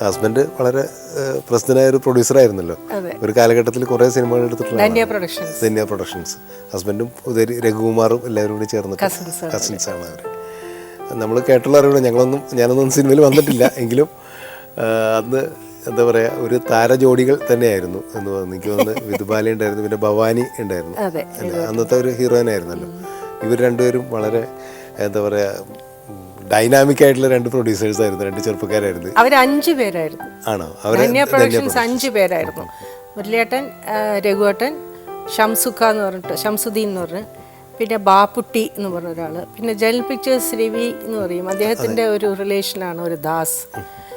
Husband വളരെ പ്രസിദ്ധനായ ഒരു പ്രൊഡ്യൂസറായിരുന്നല്ലോ. ഒരു കാലഘട്ടത്തിൽ കുറേ സിനിമകൾ എടുത്തിട്ടുള്ള ധന്യ പ്രൊഡക്ഷൻസ്. ഹസ്ബൻഡും രഘുകുമാറും എല്ലാവരും കൂടി ചേർന്ന് കസിൻസാണ് അവർ. നമ്മൾ കേട്ടുള്ള അറിവുകൾ ഞാനൊന്നും സിനിമയിൽ വന്നിട്ടില്ല എങ്കിലും അന്ന് എന്താ പറയുക ഒരു താരജോഡികൾ തന്നെയായിരുന്നു എന്ന് തോന്നുന്നു. എനിക്ക് തോന്നുന്നു വിധുബാല ഉണ്ടായിരുന്നു, പിന്നെ ഭവാനി ഉണ്ടായിരുന്നു. അന്നത്തെ ഒരു ഹീറോയിനായിരുന്നല്ലോ. ഇവർ രണ്ടുപേരും വളരെ എന്താ പറയുക ഡൈനാമിക് ആയിട്ടുള്ള രണ്ട് പ്രൊഡ്യൂസേഴ്സ് ആയിരുന്നു, രണ്ട് ചെറുപ്പക്കാരായിരുന്നു. അവർ 5 പേരായിരുന്നു. ആണോ? ധന്യ പ്രൊഡക്ഷൻസ് 5 പേരായിരുന്നു. മുരളിയേട്ടൻ, രഘുവേട്ടൻ, ഷംസുഖ എന്ന് പറഞ്ഞിട്ട് ഷംസുദ്ദീൻ എന്ന് പറഞ്ഞ്, പിന്നെ ബാപ്പുട്ടി എന്ന് പറഞ്ഞ ഒരാൾ, പിന്നെ ജൽ പിക്ചേഴ്സ് രവി എന്ന് പറയും, അദ്ദേഹത്തിൻ്റെ ഒരു റിലേഷനാണ് ഒരു ദാസ്.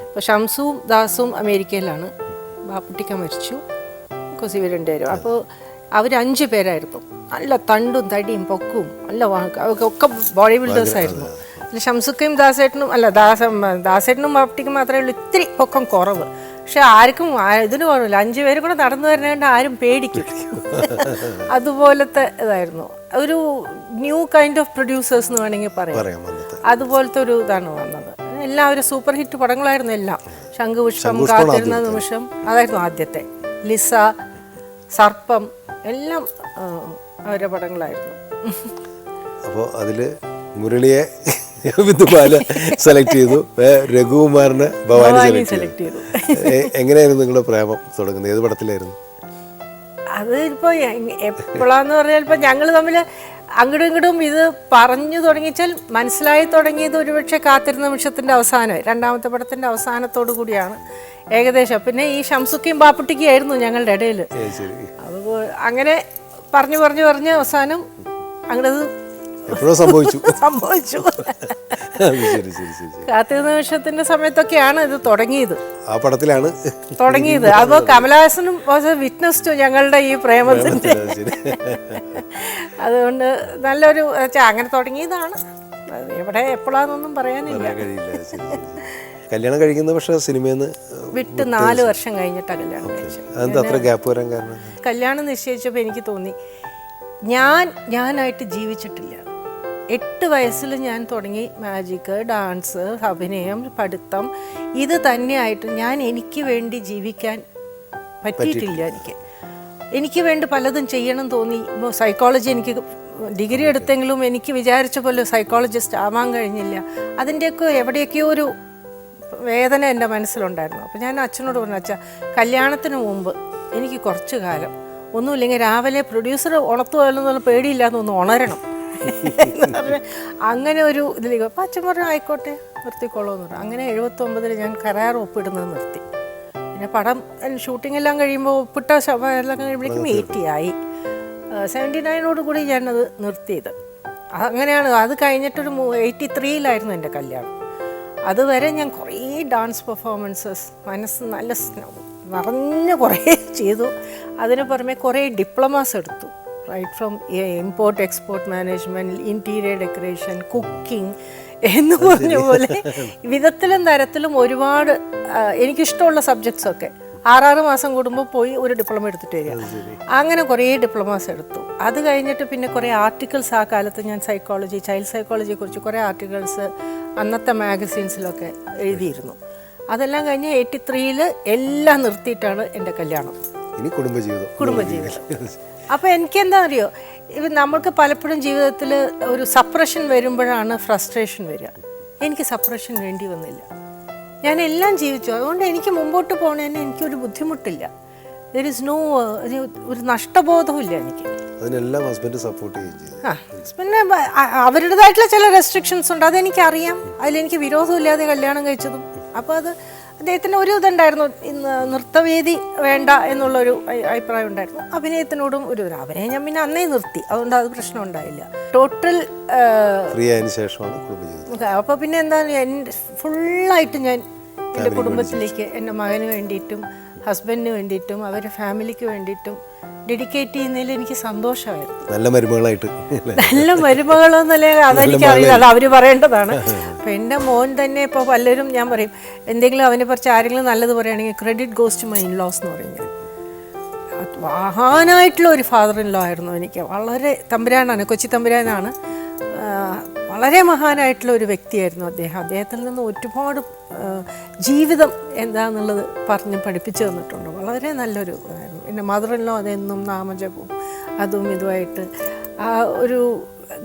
ഇപ്പോൾ ഷംസും ദാസും അമേരിക്കയിലാണ്, ബാപ്പുട്ടിക്ക മരിച്ചു, ഇവർ രണ്ടുപേരും. അപ്പോൾ അവർ 5 പേരായിരുന്നു. നല്ല തണ്ടും തടിയും പൊക്കും നല്ല ഒക്കെ ബോഡി ബിൽഡേഴ്സായിരുന്നു. ഷംസുക്കയും ദാസേട്ടനും ബാപ്പുട്ടിക്കും മാത്രമേ ഉള്ളൂ ഇത്തിരി പൊക്കം കുറവ്. പക്ഷെ ആർക്കും ഇതിന് കുഴപ്പമില്ല, 5 പേരും കൂടെ നടന്നു വരുന്നതുകൊണ്ട് ആരും പേടിക്കും. അതുപോലത്തെ ഇതായിരുന്നു. ഒരു ന്യൂ കൈൻഡ് ഓഫ് പ്രൊഡ്യൂസേഴ്സ് എന്ന് വേണമെങ്കിൽ പറയാം. അതുപോലത്തെ ഒരു ഇതാണ് വന്നത്. എല്ലാവരും സൂപ്പർ ഹിറ്റ് പടങ്ങളായിരുന്നു എല്ലാം. ശംഖുപുഷ്പം, കാത്തിരുന്ന നിമിഷം അതായിരുന്നു ആദ്യത്തെ. ലിസ, സർപ്പം എല്ലാം അവരുടെ പടങ്ങളായിരുന്നു. അപ്പോൾ അതിൽ മുരളിയെ വിധുബാല സെലക്ട് ചെയ്തു, രഘുകുമാറിനെ ഭവാനി സെലക്ട് ചെയ്തു. എങ്ങനെയായിരുന്നു നിങ്ങളുടെ പ്രേമം തുടങ്ങുന്നത്? ഏത് പടത്തിലായിരുന്നു അത്? ഇപ്പോൾ എപ്പോഴാന്ന് പറഞ്ഞാൽ ഇപ്പം ഞങ്ങൾ തമ്മിൽ അങ്ങോട്ടും ഇങ്ങോട്ടും ഇത് പറഞ്ഞു തുടങ്ങിച്ചാൽ മനസ്സിലായി തുടങ്ങിയത് ഒരുപക്ഷെ കാത്തിരുന്ന നിമിഷത്തിൻ്റെ അവസാനം, 2ാമത്തെ പടത്തിൻ്റെ അവസാനത്തോടു കൂടിയാണ് ഏകദേശം. പിന്നെ ഈ ഷംസുക്കയും ബാപ്പുട്ടിക്കും ആയിരുന്നു ഞങ്ങളുടെ ഇടയിൽ. അപ്പോൾ അങ്ങനെ പറഞ്ഞ് അവസാനം അങ്ങോട്ടത് സംഭവിച്ചു. കാത്തിരുന്ന നിമിഷത്തിന്റെ സമയത്തൊക്കെയാണ് ഇത് തുടങ്ങിയത്. ആ പടത്തിലാണ് തുടങ്ങിയത്. അപ്പോൾ കമലഹാസനും വിറ്റ്നസ് ടു ഞങ്ങളുടെ ഈ പ്രേമത്തിന്റെ. അതുകൊണ്ട് നല്ലൊരു അങ്ങനെ തുടങ്ങിയതാണ്. എവിടെ എപ്പോഴാന്നൊന്നും പറയാനില്ല. കല്യാണം കഴിക്കുന്നത് പക്ഷേ സിനിമയിൽ വിട്ട് 4 വർഷം കഴിഞ്ഞിട്ടാണ് കല്യാണം കഴിച്ചത്. കല്യാണം നിശ്ചയിച്ചപ്പോൾ എനിക്ക് തോന്നി ഞാനായിട്ട് ജീവിച്ചിട്ടില്ല. 8 വയസ്സിൽ ഞാൻ തുടങ്ങി മാജിക്, ഡാൻസ്, അഭിനയം, പഠിത്തം, ഇത് തന്നെയായിട്ട് എനിക്ക് വേണ്ടി ജീവിക്കാൻ പറ്റിയിട്ടില്ല. എനിക്ക് വേണ്ടി പലതും ചെയ്യണം തോന്നി. സൈക്കോളജി എനിക്ക് ഡിഗ്രി എടുത്തെങ്കിലും എനിക്ക് വിചാരിച്ച പോലെ സൈക്കോളജിസ്റ്റ് ആവാൻ കഴിഞ്ഞില്ല. അതിൻ്റെയൊക്കെ എവിടെയൊക്കെയോ ഒരു വേദന എൻ്റെ മനസ്സിലുണ്ടായിരുന്നു. അപ്പോൾ ഞാൻ അച്ഛനോട് പറഞ്ഞു, അച്ഛാ കല്യാണത്തിന് മുമ്പ് എനിക്ക് കുറച്ച് കാലം ഒന്നുമില്ലെങ്കിൽ രാവിലെ പ്രൊഡ്യൂസർ ഉണർത്തുമല്ലെന്നുള്ള പേടിയില്ലാന്നൊന്ന് ഉണരണം അങ്ങനെ ഒരു ഇതിലേക്ക്. അപ്പം അച്ഛൻ പറഞ്ഞു ആയിക്കോട്ടെ നിർത്തിക്കോളൂ എന്ന് പറഞ്ഞു. അങ്ങനെ 79 ഞാൻ കരാർ ഒപ്പിടുന്നത് നിർത്തി. പിന്നെ പടം ഷൂട്ടിംഗ് എല്ലാം കഴിയുമ്പോൾ ഒപ്പിട്ട എല്ലാം കഴിയുമ്പോഴേക്കും 80 ആയി. 79 കൂടി ഞാനത് നിർത്തിയത്. അങ്ങനെയാണ്. അത് കഴിഞ്ഞിട്ടൊരു 83 എൻ്റെ കല്യാണം. അതുവരെ ഞാൻ കുറേ ഡാൻസ് പെർഫോമൻസസ് മനസ്സ് നല്ല നിറഞ്ഞ കുറേ ചെയ്തു. അതിന് പുറമെ കുറേ ഡിപ്ലോമാസ് എടുത്തു. Right from import export management, interior decoration, cooking എന്ന് പറഞ്ഞ പോലെ വിധത്തിലും തരത്തിലും ഒരുപാട് എനിക്കിഷ്ടമുള്ള സബ്ജക്ട്സൊക്കെ 6 മാസം കൂടുമ്പോൾ പോയി ഒരു ഡിപ്ലോമ എടുത്തിട്ട് വരിക. അങ്ങനെ കുറേ ഡിപ്ലോമാസ് എടുത്തു. അത് കഴിഞ്ഞിട്ട് പിന്നെ കുറേ ആർട്ടിക്കിൾസ് ആ കാലത്ത് ഞാൻ സൈക്കോളജി, ചൈൽഡ് സൈക്കോളജിയെക്കുറിച്ച് കുറേ ആർട്ടിക്കിൾസ് അന്നത്തെ മാഗസീൻസിലൊക്കെ എഴുതിയിരുന്നു. അതെല്ലാം കഴിഞ്ഞ് 83 എല്ലാം നിർത്തിയിട്ടാണ് എൻ്റെ കല്യാണം. കുടുംബജീവിതം. അപ്പോൾ എനിക്കെന്താ അറിയോ, നമ്മൾക്ക് പലപ്പോഴും ജീവിതത്തിൽ ഒരു സപ്രഷൻ വരുമ്പോഴാണ് ഫ്രസ്ട്രേഷൻ വരിക. എനിക്ക് സപ്രഷൻ വേണ്ടി വന്നില്ല. ഞാൻ എല്ലാം ജീവിച്ചു. അതുകൊണ്ട് എനിക്ക് മുമ്പോട്ട് പോകണതിന് എനിക്കൊരു ബുദ്ധിമുട്ടില്ല. ദർ ഈസ് നോ ഒരു നഷ്ടബോധമില്ല എനിക്ക്. അതിനെല്ലാം ഹസ്ബൻഡ് സപ്പോർട്ട് ചെയ്യും. പിന്നെ അവരുടേതായിട്ടുള്ള ചില റെസ്ട്രിക്ഷൻസ് ഉണ്ട്, അതെനിക്കറിയാം. അതിലെനിക്ക് വിരോധമില്ലാതെ കല്യാണം കഴിച്ചതും. അപ്പോൾ അത് അദ്ദേഹത്തിന് ഒരു ഇതുണ്ടായിരുന്നു, നൃത്തവേദി വേണ്ട എന്നുള്ളൊരു അഭിപ്രായം ഉണ്ടായിരുന്നു. അഭിനയത്തിനോടും ഒരു അഭിനയം ഞാൻ പിന്നെ അന്നേ നിർത്തി. അതുകൊണ്ട് അത് പ്രശ്നം ഉണ്ടായില്ല. ടോട്ടൽ ഫ്രീ ആയതിനു ശേഷമാണ്. അപ്പോൾ പിന്നെ എന്താ ഫുള്ളായിട്ട് ഞാൻ എൻ്റെ കുടുംബത്തിലേക്ക്, എൻ്റെ മകന് വേണ്ടിയിട്ടും ഹസ്ബൻഡിന് വേണ്ടിയിട്ടും അവരുടെ ഫാമിലിക്ക് വേണ്ടിയിട്ടും ഡെഡിക്കേറ്റ് ചെയ്യുന്നതിൽ എനിക്ക് സന്തോഷമായിരുന്നു. നല്ല മരുമകളായിട്ട്. നല്ല മരുമകളെന്നല്ലേ അതെനിക്കറിയില്ല, അത് അവർ പറയേണ്ടതാണ്. അപ്പം എൻ്റെ മോൻ തന്നെ ഇപ്പോൾ പലരും ഞാൻ പറയും എന്തെങ്കിലും അവനെ കുറിച്ച് ആരെങ്കിലും നല്ലത് പറയുകയാണെങ്കിൽ credit goes to my in-laws എന്ന് പറയും. ഞാൻ മഹാനായിട്ടുള്ള ഒരു ഫാദർ ഇൻ ലോ ആയിരുന്നു എനിക്ക്. വളരെ തമ്പുരാനാണ്, കൊച്ചി തമ്പുരാനാണ്. വളരെ മഹാനായിട്ടുള്ള ഒരു വ്യക്തിയായിരുന്നു അദ്ദേഹത്തിൽ നിന്ന് ഒരുപാട് ജീവിതം എന്താണെന്നുള്ളത് പറഞ്ഞ് പഠിപ്പിച്ചു തന്നിട്ടുണ്ട്. വളരെ നല്ലൊരു ആയിരുന്നു. പിന്നെ മദറിലോ അതെന്നും നാമജപവും അതും ഇതുമായിട്ട് ആ ഒരു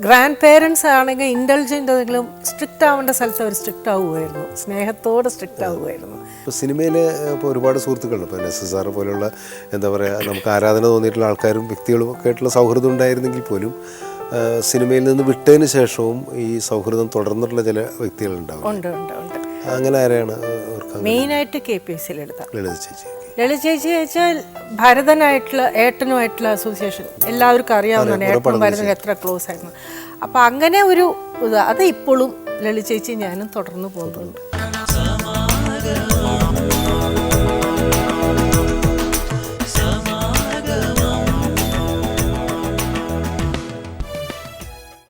ഗ്രാൻഡ് പേരൻസ് ആണെങ്കിൽ ഇൻ്റലിജൻ്റ് ആണെങ്കിലും സ്ട്രിക്റ്റ് ആവേണ്ട സ്ഥലത്ത് അവർ സ്ട്രിക്റ്റ് ആവുമായിരുന്നു, സ്നേഹത്തോടെ സ്ട്രിക്റ്റ് ആവുമായിരുന്നു. ഇപ്പോൾ സിനിമയിൽ ഇപ്പോൾ ഒരുപാട് സുഹൃത്തുക്കളുണ്ട്. ഇപ്പോൾ SSR പോലുള്ള എന്താ പറയുക, നമുക്ക് ആരാധന തോന്നിയിട്ടുള്ള ആൾക്കാരും വ്യക്തികളും ഒക്കെ ആയിട്ടുള്ള സൗഹൃദം ഉണ്ടായിരുന്നെങ്കിൽ പോലും സിനിമയിൽ നിന്ന് വിട്ടതിന് ശേഷവും ഈ സൗഹൃദം തുടർന്നിട്ടുള്ള ചില വ്യക്തികളുണ്ടാവും. ഉണ്ട് ഉണ്ട് ഉണ്ട്. അങ്ങനെ ആരെയാണ്? മെയിനായിട്ട് KPSC ലളിത ചേച്ചി. ലളിത ചേച്ചി വെച്ചാൽ ഭരതനായിട്ടുള്ള ഏട്ടനുമായിട്ടുള്ള അസോസിയേഷൻ എല്ലാവർക്കും അറിയാവുന്നതാണ്. ഏട്ടനും ഭരതനും എത്ര ക്ലോസ് ആയിരുന്നു. അപ്പം അങ്ങനെ ഒരു അത് ഇപ്പോഴും ലളിത ചേച്ചി ഞാനും തുടർന്ന് പോകുന്നുണ്ട്.